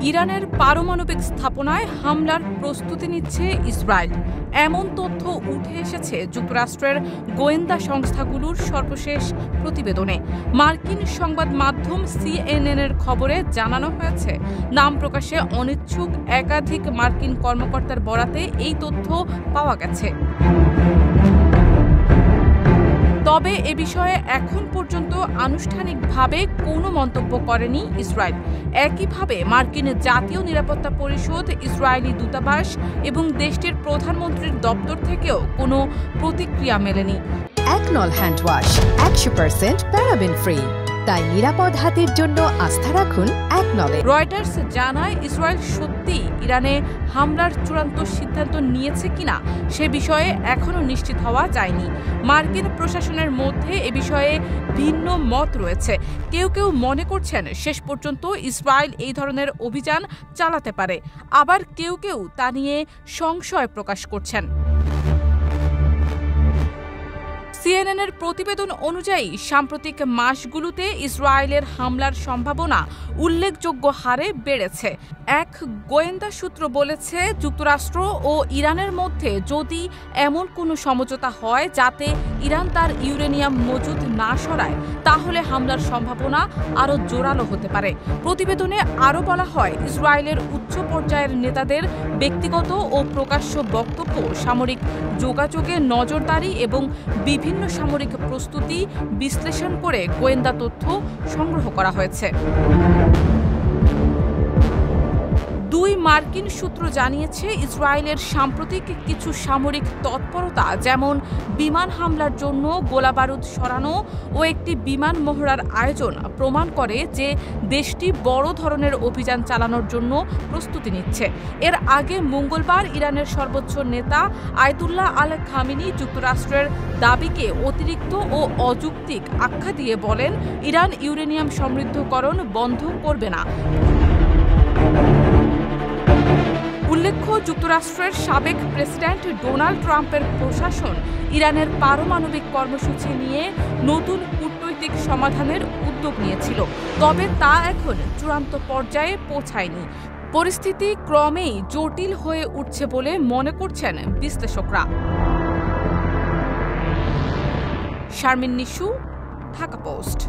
ইরানের পারমাণবিক স্থাপনায় হামলার প্রস্তুতি নিচ্ছে ইসরায়েল। এমন তথ্য উঠে এসেছে যুক্তরাষ্ট্রের গোয়েন্দা সংস্থাগুলোর সর্বশেষ প্রতিবেদনে। মার্কিন সংবাদ মাধ্যম সিএনএনের খবরে জানানো হয়েছে, নাম প্রকাশে অনিচ্ছুক একাধিক মার্কিন কর্মকর্তার বরাতে এই তথ্য পাওয়া গেছে। তবে এ বিষয়ে এখন পর্যন্ত আনুষ্ঠানিকভাবে কোনো মন্তব্য করেনি ইসরায়েল। একইভাবে মার্কিন জাতীয় নিরাপত্তা পরিষদ, ইসরায়েলি দূতাবাস এবং দেশটির প্রধানমন্ত্রীর দপ্তর থেকেও কোনো প্রতিক্রিয়া মেলেনি। একনল হ্যান্ড ওয়াশ 100% প্যারাবেন ফ্রি, তাই নিরাপদ হাতের জন্য আস্থা রাখুন একনলে। রয়টার্স জানায়, ইসরায়েল সত্যি ইরানে হামলার চূড়ান্ত সিদ্ধান্ত নিয়েছে কিনা সে বিষয়ে এখনও নিশ্চিত হওয়া যায়নি। মার্কিন প্রশাসনের মধ্যে এ বিষয়ে ভিন্ন মত রয়েছে। কেউ কেউ মনে করছেন শেষ পর্যন্ত ইসরায়েল এই ধরনের অভিযান চালাতে পারে, আবার কেউ কেউ তা নিয়ে সংশয় প্রকাশ করছেন। সিএনএনের প্রতিবেদন অনুযায়ী সাম্প্রতিক মাসগুলোতে ইসরায়েলের হামলার সম্ভাবনা উল্লেখযোগ্য হারে বেড়েছে। এক গোয়েন্দা সূত্র বলেছে, যুক্তরাষ্ট্র ও ইরানের মধ্যে যদি এমন কোনো সমঝোতা হয় যাতে ইরান তার ইউরেনিয়াম মজুত না সরায়, তাহলে হামলার সম্ভাবনা আরও জোরালো হতে পারে। প্রতিবেদনে আরও বলা হয়, ইসরায়েলের উচ্চ পর্যায়ের নেতাদের ব্যক্তিগত ও প্রকাশ্য বক্তব্য, সামরিক যোগাযোগে নজরদারি এবং বিভিন্ন সামরিক প্রস্তুতি বিশ্লেষণ করে গোয়েন্দা তথ্য সংগ্রহ করা হয়েছে। দুই মার্কিন সূত্র জানিয়েছে, ইসরায়েলের সাম্প্রতিক কিছু সামরিক তৎপরতা, যেমন বিমান হামলার জন্য গোলাবারুদ সরানো ও একটি বিমান মহড়ার আয়োজন, প্রমাণ করে যে দেশটি বড় ধরনের অভিযান চালানোর জন্য প্রস্তুতি নিচ্ছে। এর আগে মঙ্গলবার ইরানের সর্বোচ্চ নেতা আয়াতুল্লাহ আল খামেনি যুক্তরাষ্ট্রের দাবিকে অতিরিক্ত ও অযৌক্তিক আখ্যা দিয়ে বলেন, ইরান ইউরেনিয়াম সমৃদ্ধকরণ বন্ধ করবে না। উল্লেখ্য, যুক্তরাষ্ট্রের সাবেক প্রেসিডেন্ট ডোনাল্ড ট্রাম্পের প্রশাসন ইরানের পারমাণবিক কর্মসূচি নিয়ে নতুন কূটনৈতিক সমাধানের উদ্যোগ নিয়েছিল, তবে তা এখন চূড়ান্ত পর্যায়ে পৌঁছায়নি। পরিস্থিতি ক্রমেই জটিল হয়ে উঠছে বলে মনে করছেন বিশ্লেষকরা। শারমিন নিশু, ঢাকা পোস্ট।